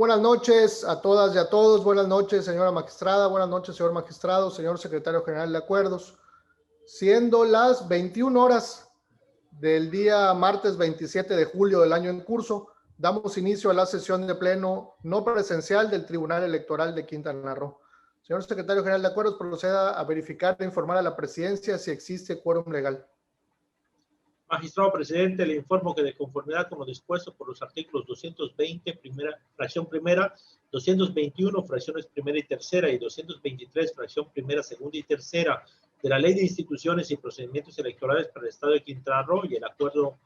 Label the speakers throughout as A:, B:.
A: buenas noches a todas y a todos. Buenas noches, señora magistrada. Buenas noches, señor magistrado, señor secretario general de acuerdos. Siendo las 21 horas del día martes 27 de julio del año en curso, damos inicio a la sesión de pleno no presencial del Tribunal Electoral de Quintana Roo. Señor secretario general de acuerdos, proceda a verificar e informar a la presidencia si existe quórum legal.
B: Magistrado presidente, le informo que de conformidad con lo dispuesto por los artículos 220, fracción primera, 221, fracciones primera y tercera, y 223, fracción primera, segunda y tercera, de la Ley de Instituciones y Procedimientos Electorales para el Estado de Quintana Roo y el acuerdo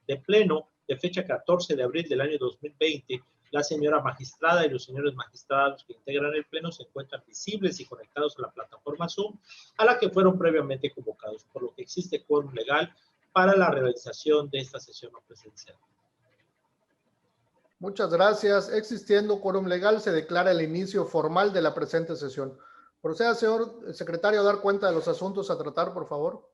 B: de pleno de fecha 14 de abril del año 2020, la señora magistrada y los señores magistrados que integran el pleno se encuentran visibles y conectados a la plataforma Zoom, a la que fueron previamente convocados, por lo que existe quórum legal para la realización de esta sesión no presencial.
A: Muchas gracias. Existiendo quórum legal, se declara el inicio formal de la presente sesión. Proceda, señor secretario, a dar cuenta de los asuntos a tratar, por favor.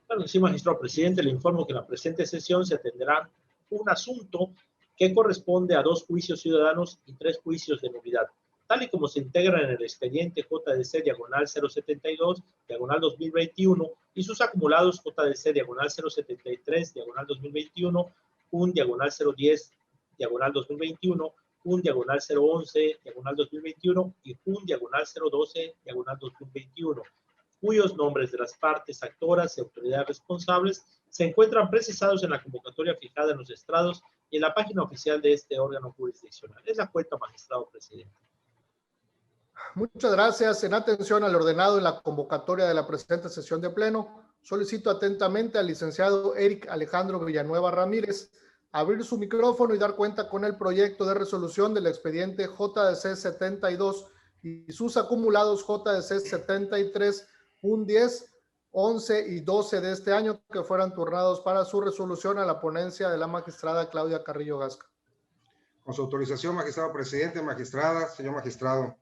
B: Claro que sí, magistrado presidente. Le informo que en la presente sesión se atenderá un asunto que corresponde a 2 juicios ciudadanos y 3 juicios de nulidad, tal y como se integran en el expediente JDC diagonal 072 diagonal 2021 y sus acumulados JDC diagonal 073 diagonal 2021, un diagonal 010 diagonal 2021, un diagonal 011 diagonal 2021 y un diagonal 012 diagonal 2021, cuyos nombres de las partes actoras y autoridades responsables se encuentran precisados en la convocatoria fijada en los estrados y en la página oficial de este órgano jurisdiccional. Es la cuenta, magistrado presidente.
A: Muchas gracias. En atención al ordenado en la convocatoria de la presente sesión de pleno, solicito atentamente al licenciado Eric Alejandro Villanueva Ramírez abrir su micrófono y dar cuenta con el proyecto de resolución del expediente JDC 72 y sus acumulados JDC 73, 10, 11 y 12 de este año, que fueran turnados para su resolución a la ponencia de la magistrada Claudia Carrillo Gasca.
C: Con su autorización, magistrado presidente, magistrada, señor magistrado.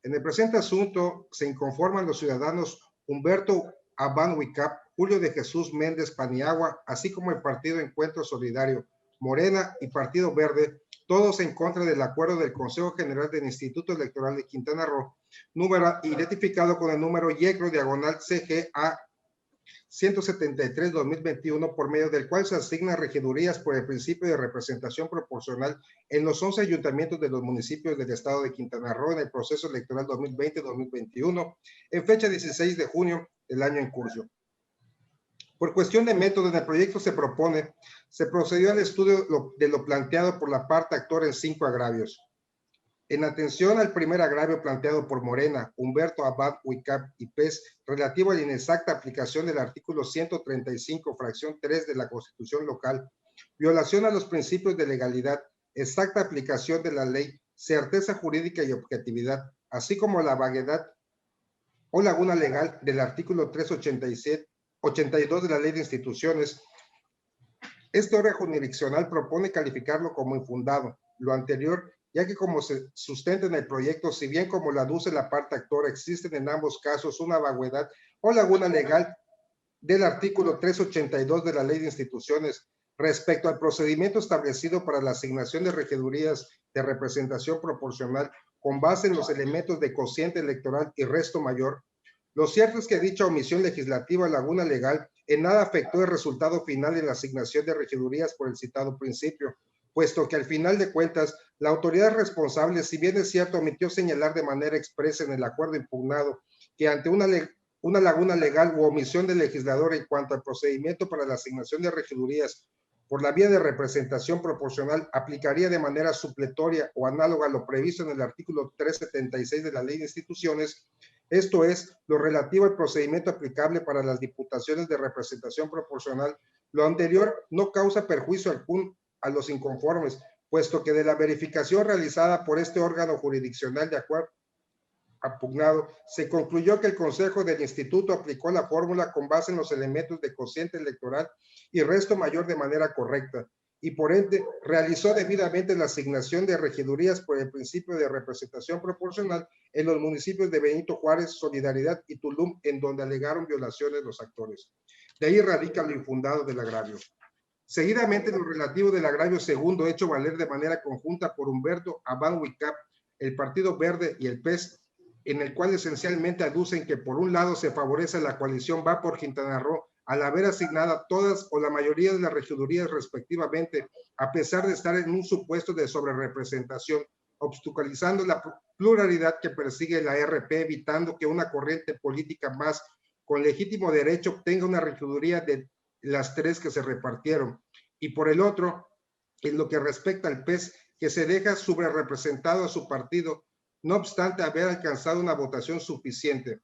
C: En el presente asunto se inconforman los ciudadanos Humberto Abán Huicap, Julio de Jesús Méndez Paniagua, así como el Partido Encuentro Solidario, Morena y Partido Verde, todos en contra del acuerdo del Consejo General del Instituto Electoral de Quintana Roo, número identificado con el número YECRO diagonal CGA 173-2021, por medio del cual se asignan regidurías por el principio de representación proporcional en los 11 ayuntamientos de los municipios del estado de Quintana Roo en el proceso electoral 2020-2021, en fecha 16 de junio del año en curso. Por cuestión de método, en el proyecto se procedió al estudio de lo planteado por la parte actora en 5 agravios. En atención al primer agravio planteado por Morena, Humberto Abad Huicap y PES, relativo a la inexacta aplicación del artículo 135, fracción 3 de la Constitución local, violación a los principios de legalidad, exacta aplicación de la ley, certeza jurídica y objetividad, así como la vaguedad o laguna legal del artículo 382 de la Ley de Instituciones. Este órgano jurisdiccional propone calificarlo como infundado. Lo anterior, ya que como se sustenta en el proyecto, si bien como lo aduce la parte actora, existen en ambos casos una vaguedad o laguna legal del artículo 382 de la Ley de Instituciones respecto al procedimiento establecido para la asignación de regidurías de representación proporcional con base en los elementos de cociente electoral y resto mayor. Lo cierto es que dicha omisión legislativa laguna legal en nada afectó el resultado final en la asignación de regidurías por el citado principio, puesto que al final de cuentas, la autoridad responsable, si bien es cierto, omitió señalar de manera expresa en el acuerdo impugnado que ante una laguna legal u omisión del legislador en cuanto al procedimiento para la asignación de regidurías por la vía de representación proporcional aplicaría de manera supletoria o análoga a lo previsto en el artículo 376 de la Ley de Instituciones, esto es, lo relativo al procedimiento aplicable para las diputaciones de representación proporcional. Lo anterior no causa perjuicio algún a los inconformes, puesto que de la verificación realizada por este órgano jurisdiccional de acuerdo impugnado, se concluyó que el Consejo del Instituto aplicó la fórmula con base en los elementos de cociente electoral y resto mayor de manera correcta, y por ende realizó debidamente la asignación de regidurías por el principio de representación proporcional en los municipios de Benito Juárez, Solidaridad y Tulum, en donde alegaron violaciones los actores. De ahí radica lo infundado del agravio. Seguidamente, lo relativo del agravio segundo, hecho valer de manera conjunta por Humberto Abán Huicap, el Partido Verde y el PES, en el cual esencialmente aducen que por un lado se favorece la coalición Va por Quintana Roo al haber asignado todas o la mayoría de las regidurías respectivamente, a pesar de estar en un supuesto de sobrerepresentación, obstaculizando la pluralidad que persigue la RP, evitando que una corriente política más con legítimo derecho obtenga una regiduría de las tres que se repartieron. Y por el otro, en lo que respecta al PES, que se deja subrerepresentado a su partido, no obstante haber alcanzado una votación suficiente.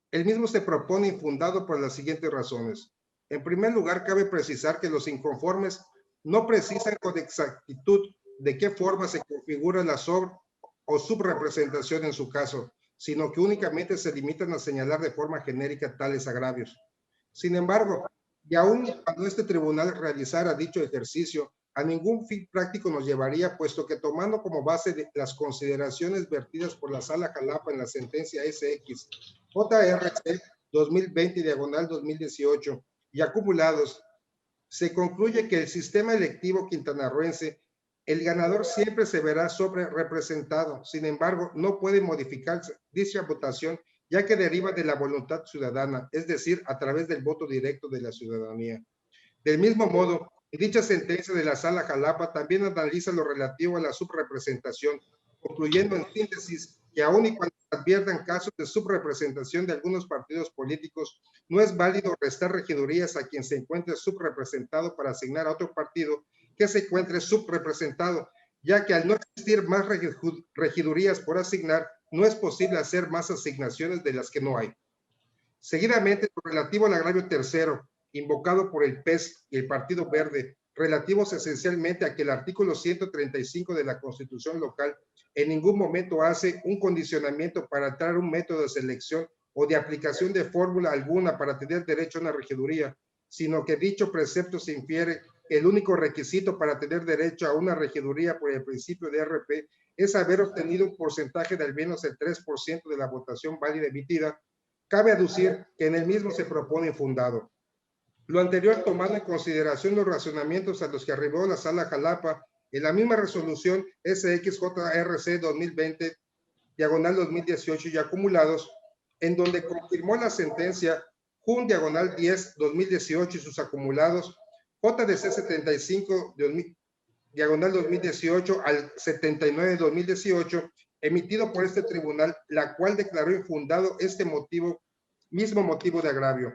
C: El mismo se propone infundado por las siguientes razones. En primer lugar, cabe precisar que los inconformes no precisan con exactitud de qué forma se configura la sobre o subrepresentación en su caso, sino que únicamente se limitan a señalar de forma genérica tales agravios. Sin embargo, y aún cuando este tribunal realizara dicho ejercicio, a ningún fin práctico nos llevaría, puesto que tomando como base de las consideraciones vertidas por la Sala Jalapa en la sentencia SX JRC 2020/2018 y acumulados, se concluye que el sistema electivo quintanarroense, el ganador siempre se verá sobre representado. Sin embargo, no puede modificarse dicha votación, ya que deriva de la voluntad ciudadana, es decir, a través del voto directo de la ciudadanía. Del mismo modo, dicha sentencia de la Sala Jalapa también analiza lo relativo a la subrepresentación, concluyendo en síntesis que aun y cuando se adviertan casos de subrepresentación de algunos partidos políticos, no es válido restar regidurías a quien se encuentre subrepresentado para asignar a otro partido que se encuentre subrepresentado, ya que al no existir más regidurías por asignar, no es posible hacer más asignaciones de las que no hay. Seguidamente, lo relativo al agravio tercero, invocado por el PES y el Partido Verde, relativos esencialmente a que el artículo 135 de la Constitución local en ningún momento hace un condicionamiento para traer un método de selección o de aplicación de fórmula alguna para tener derecho a una regiduría, sino que dicho precepto se infiere que el único requisito para tener derecho a una regiduría por el principio de RP es haber obtenido un porcentaje de al menos el 3% de la votación válida emitida. Cabe aducir que en el mismo se propone infundado. Lo anterior tomando en consideración los razonamientos a los que arribó la Sala Jalapa en la misma resolución SXJRC 2020/2018 y acumulados, en donde confirmó la sentencia JUN/10/2018 y sus acumulados JDC 75/2018 al 79/2018, emitido por este tribunal, la cual declaró infundado este mismo motivo de agravio.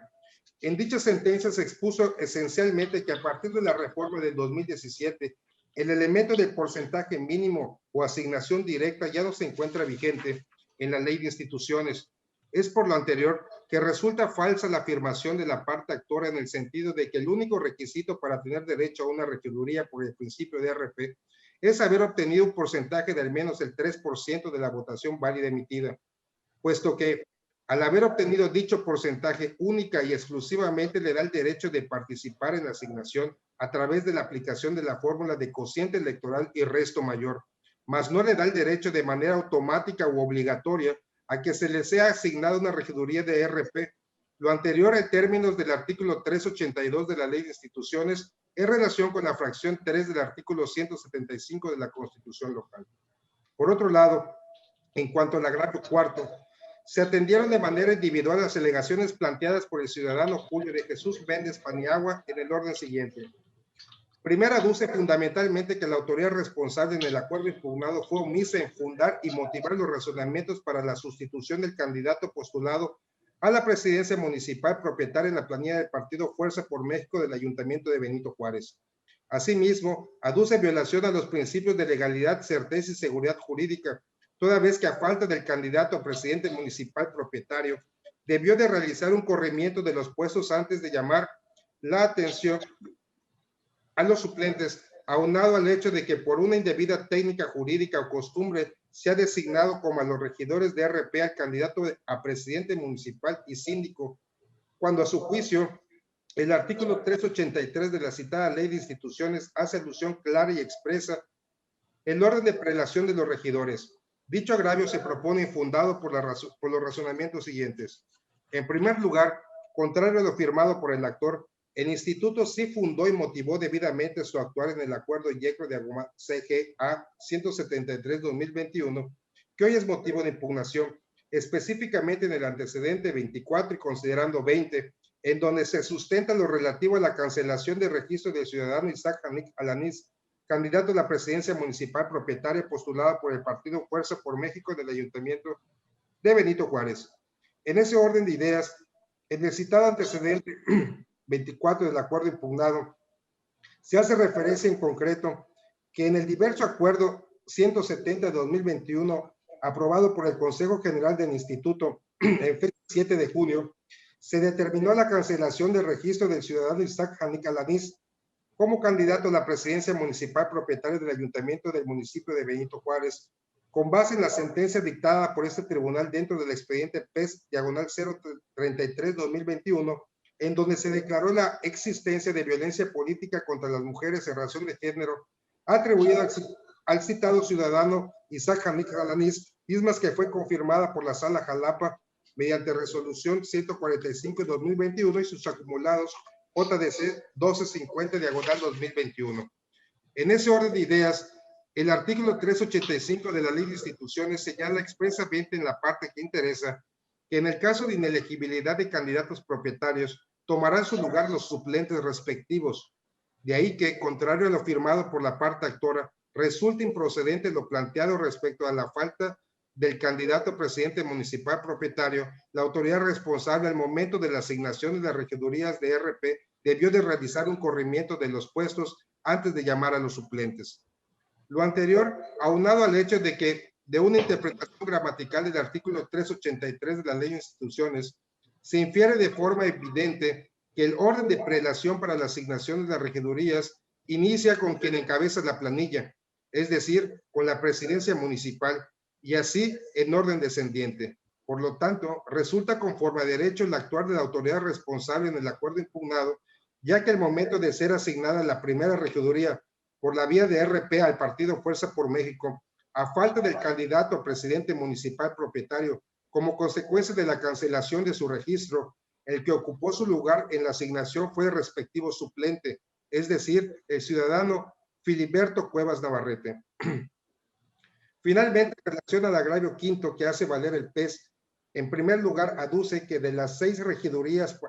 C: En dicha sentencia se expuso esencialmente que a partir de la reforma del 2017, el elemento del porcentaje mínimo o asignación directa ya no se encuentra vigente en la ley de instituciones. Es por lo anterior que resulta falsa la afirmación de la parte actora en el sentido de que el único requisito para tener derecho a una regiduría por el principio de RP es haber obtenido un porcentaje de al menos el 3% de la votación válida emitida, puesto que al haber obtenido dicho porcentaje única y exclusivamente le da el derecho de participar en la asignación a través de la aplicación de la fórmula de cociente electoral y resto mayor, mas no le da el derecho de manera automática u obligatoria a que se le sea asignada una regiduría de RP. Lo anterior en términos del artículo 382 de la Ley de Instituciones en relación con la fracción 3 del artículo 175 de la Constitución local. Por otro lado, en cuanto al agravio cuarto, se atendieron de manera individual las alegaciones planteadas por el ciudadano Julio de Jesús Méndez Paniagua en el orden siguiente. Primera, aduce fundamentalmente que la autoridad responsable en el acuerdo impugnado fue omisa en fundar y motivar los razonamientos para la sustitución del candidato postulado a la presidencia municipal propietaria en la planilla del partido Fuerza por México del Ayuntamiento de Benito Juárez. Asimismo, aduce violación a los principios de legalidad, certeza y seguridad jurídica, toda vez que a falta del candidato a presidente municipal propietario, debió de realizar un corrimiento de los puestos antes de llamar la atención a los suplentes, aunado al hecho de que por una indebida técnica jurídica o costumbre se ha designado como a los regidores de RP al candidato a presidente municipal y síndico, cuando a su juicio el artículo 383 de la citada Ley de Instituciones hace alusión clara y expresa el orden de prelación de los regidores. Dicho agravio se propone infundado por los razonamientos siguientes. En primer lugar, contrario a lo firmado por el actor, El instituto sí fundó y motivó debidamente su actuar en el acuerdo YECRO de CGA 173-2021, que hoy es motivo de impugnación, específicamente en el antecedente 24 y considerando 20, en donde se sustenta lo relativo a la cancelación de registro del ciudadano Isaac Hanik Alanis, candidato a la presidencia municipal propietaria postulada por el partido Fuerza por México del Ayuntamiento de Benito Juárez. En ese orden de ideas, en el citado antecedente 24 del acuerdo impugnado, se hace referencia en concreto que en el diverso acuerdo 170 de 2021, aprobado por el Consejo General del Instituto en fecha 7 de junio, se determinó la cancelación del registro del ciudadano Isaac Hanik Alanis como candidato a la presidencia municipal propietaria del Ayuntamiento del municipio de Benito Juárez, con base en la sentencia dictada por este tribunal dentro del expediente PES diagonal 033-2021, en donde se declaró la existencia de violencia política contra las mujeres en razón de género, atribuida al citado ciudadano Isaac Hanik Alanis, mismas que fue confirmada por la Sala Jalapa mediante resolución 145 de 2021 y sus acumulados JDC 1250 diagonal 2021. En ese orden de ideas, el artículo 385 de la Ley de Instituciones señala expresamente en la parte que interesa que en el caso de inelegibilidad de candidatos propietarios tomarán su lugar los suplentes respectivos. De ahí que, contrario a lo firmado por la parte actora, resulta improcedente lo planteado respecto a la falta del candidato presidente municipal propietario. La autoridad responsable al momento de la asignación de las regidurías de RP debió de realizar un corrimiento de los puestos antes de llamar a los suplentes. Lo anterior, aunado al hecho de que de una interpretación gramatical del artículo 383 de la Ley de Instituciones, se infiere de forma evidente que el orden de prelación para la asignación de las regidurías inicia con quien encabeza la planilla, es decir, con la presidencia municipal, y así en orden descendiente. Por lo tanto, resulta conforme a derecho el actuar de la autoridad responsable en el acuerdo impugnado, ya que al momento de ser asignada la primera regiduría por la vía de RP al partido Fuerza por México, a falta del candidato a presidente municipal propietario, como consecuencia de la cancelación de su registro, el que ocupó su lugar en la asignación fue el respectivo suplente, es decir, el ciudadano Filiberto Cuevas Navarrete. Finalmente, en relación al agravio quinto que hace valer el PES, en primer lugar aduce que de las 6 regidurías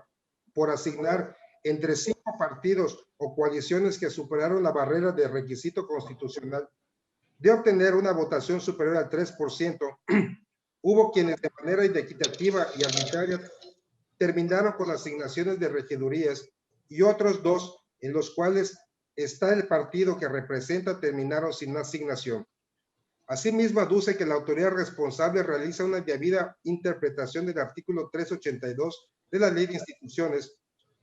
C: por asignar entre 5 partidos o coaliciones que superaron la barrera de requisito constitucional de obtener una votación superior al 3%, hubo quienes de manera inequitativa y arbitraria terminaron con las asignaciones de regidurías y otros 2 en los cuales está el partido que representa terminaron sin asignación. Asimismo, aduce que la autoridad responsable realiza una debida interpretación del artículo 382 de la Ley de Instituciones,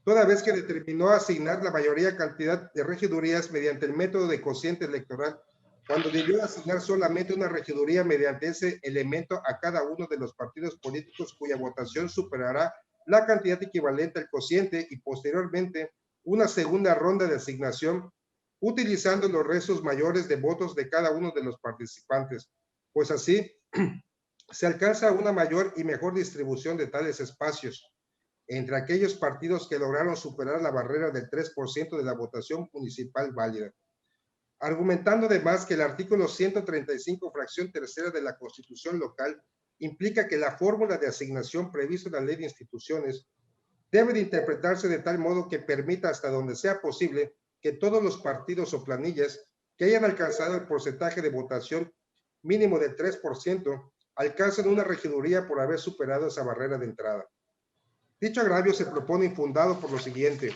C: toda vez que determinó asignar la mayoría cantidad de regidurías mediante el método de cociente electoral, cuando debió asignar solamente una regiduría mediante ese elemento a cada uno de los partidos políticos cuya votación superará la cantidad equivalente al cociente y posteriormente una segunda ronda de asignación utilizando los restos mayores de votos de cada uno de los participantes, pues así se alcanza una mayor y mejor distribución de tales espacios entre aquellos partidos que lograron superar la barrera del 3% de la votación municipal válida. Argumentando además que el artículo 135, fracción tercera de la Constitución local, implica que la fórmula de asignación prevista en la Ley de Instituciones debe de interpretarse de tal modo que permita hasta donde sea posible que todos los partidos o planillas que hayan alcanzado el porcentaje de votación mínimo del 3% alcancen una regiduría por haber superado esa barrera de entrada. Dicho agravio se propone infundado por lo siguiente.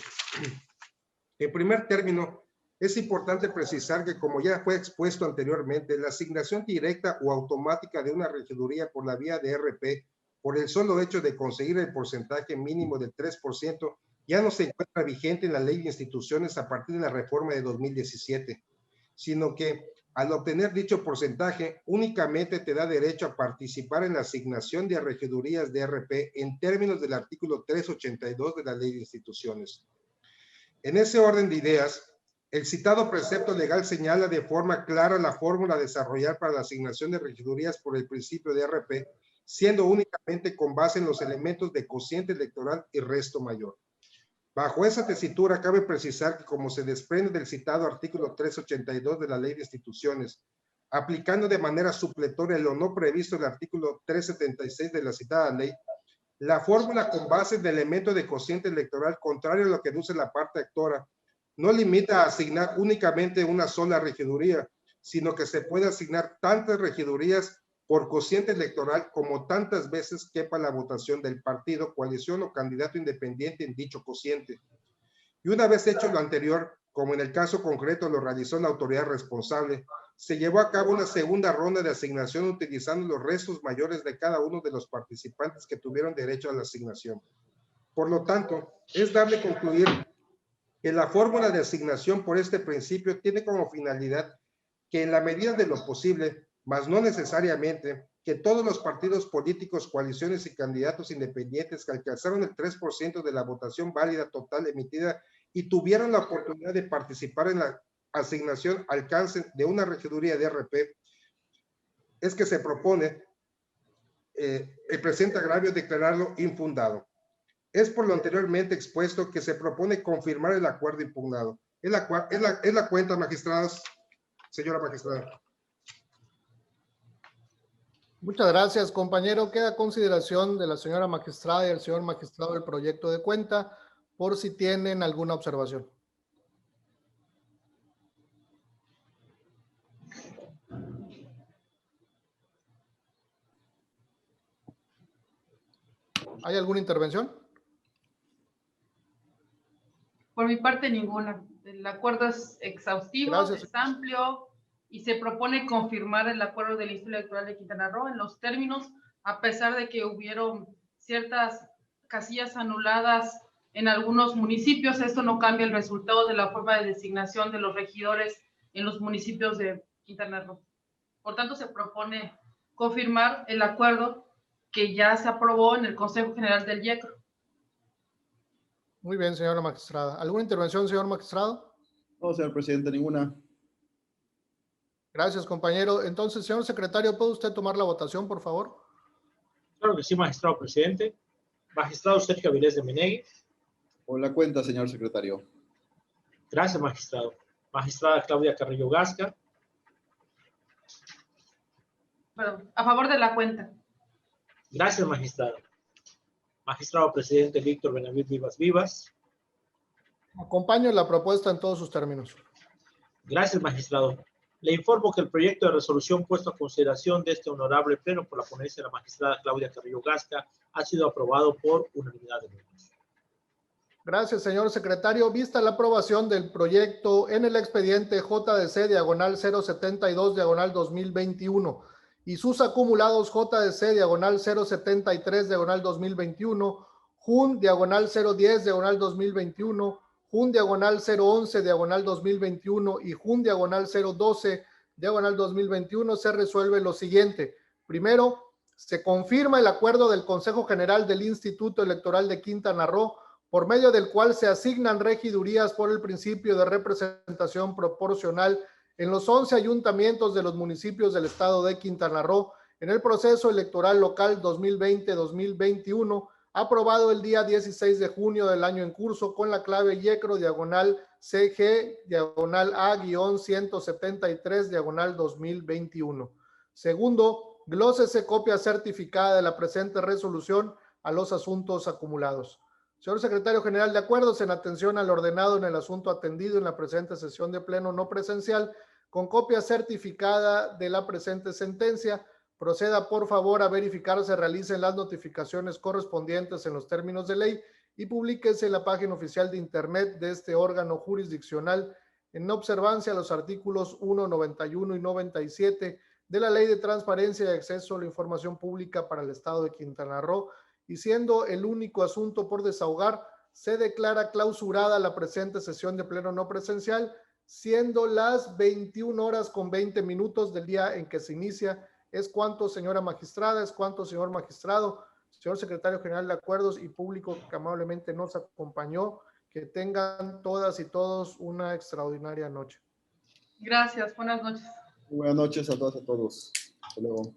C: En primer término, es importante precisar que, como ya fue expuesto anteriormente, la asignación directa o automática de una regiduría por la vía de RP, por el solo hecho de conseguir el porcentaje mínimo del 3%, ya no se encuentra vigente en la Ley de Instituciones a partir de la reforma de 2017, sino que al obtener dicho porcentaje únicamente te da derecho a participar en la asignación de regidurías de RP en términos del artículo 382 de la Ley de Instituciones. En ese orden de ideas, el citado precepto legal señala de forma clara la fórmula a desarrollar para la asignación de regidurías por el principio de RP, siendo únicamente con base en los elementos de cociente electoral y resto mayor. Bajo esa tesitura, cabe precisar que, como se desprende del citado artículo 382 de la Ley de Instituciones, aplicando de manera supletoria lo no previsto en el artículo 376 de la citada ley, la fórmula con base en el elemento de cociente electoral, contrario a lo que deduce la parte actora, no limita a asignar únicamente una sola regiduría, sino que se puede asignar tantas regidurías por cociente electoral como tantas veces quepa la votación del partido, coalición o candidato independiente en dicho cociente. Y una vez hecho lo anterior, como en el caso concreto lo realizó la autoridad responsable, se llevó a cabo una segunda ronda de asignación utilizando los restos mayores de cada uno de los participantes que tuvieron derecho a la asignación. Por lo tanto, es dable concluir que la fórmula de asignación por este principio tiene como finalidad que en la medida de lo posible, mas no necesariamente, que todos los partidos políticos, coaliciones y candidatos independientes que alcanzaron el 3% de la votación válida total emitida y tuvieron la oportunidad de participar en la asignación alcancen de una regiduría de RP, es que se propone el presente agravio declararlo infundado. Es por lo anteriormente expuesto que se propone confirmar el acuerdo impugnado. Es la cuenta, magistrados. Señora magistrada.
A: Muchas gracias, compañero. Queda a consideración de la señora magistrada y el señor magistrado el proyecto de cuenta, por si tienen alguna observación. ¿Hay alguna intervención?
D: Por mi parte, ninguna. El acuerdo es exhaustivo,
A: Gracias.
D: es amplio y se propone confirmar el acuerdo del Instituto Electoral de Quintana Roo en los términos, a pesar de que hubieron ciertas casillas anuladas en algunos municipios. Esto no cambia el resultado de la forma de designación de los regidores en los municipios de Quintana Roo. Por tanto, se propone confirmar el acuerdo que ya se aprobó en el Consejo General del IECRO.
A: Muy bien, señora magistrada. ¿Alguna intervención, señor magistrado?
E: No, señor presidente, ninguna.
A: Gracias, compañero. Entonces, señor secretario, ¿puede usted tomar la votación, por favor?
B: Claro que sí, magistrado presidente. Magistrado Sergio Avilés de Menegui.
E: Por la cuenta, señor secretario.
B: Gracias, magistrado. Magistrada Claudia Carrillo Gasca.
D: Perdón, a favor de la cuenta.
B: Gracias, magistrado. Magistrado presidente Víctor Benavides Vivas Vivas.
A: Acompaño la propuesta en todos sus términos.
B: Gracias, magistrado. Le informo que el proyecto de resolución puesto a consideración de este honorable pleno por la ponencia de la magistrada Claudia Carrillo Gasca ha sido aprobado por unanimidad de votos.
A: Gracias, señor secretario. Vista la aprobación del proyecto en el expediente JDC diagonal 072 diagonal 2021 y sus acumulados JDC diagonal 073 diagonal 2021, JUN diagonal 010 diagonal 2021, JUN diagonal 011 diagonal 2021 y JUN diagonal 012 diagonal 2021, se resuelve lo siguiente. Primero, se confirma el acuerdo del Consejo General del Instituto Electoral de Quintana Roo, por medio del cual se asignan regidurías por el principio de representación proporcional en los 11 ayuntamientos de los municipios del estado de Quintana Roo en el proceso electoral local 2020-2021, aprobado el día 16 de junio del año en curso con la clave IECRO diagonal CG diagonal A-173 diagonal 2021. Segundo, glósese copia certificada de la presente resolución a los asuntos acumulados. Señor secretario general, de acuerdo en atención al ordenado en el asunto atendido en la presente sesión de pleno no presencial, con copia certificada de la presente sentencia, proceda por favor a verificar se realicen las notificaciones correspondientes en los términos de ley y publíquese en la página oficial de internet de este órgano jurisdiccional en observancia a los artículos 1, 91 y 97 de la Ley de Transparencia y Acceso a la Información Pública para el Estado de Quintana Roo, y siendo el único asunto por desahogar, se declara clausurada la presente sesión de pleno no presencial, siendo las 21:20 del día en que se inicia. Es cuanto, señora magistrada, es cuanto, señor magistrado, señor secretario general de Acuerdos y público que amablemente nos acompañó. Que tengan todas y todos una extraordinaria noche.
D: Gracias, buenas noches.
E: Buenas noches a todas y a todos. Hasta luego.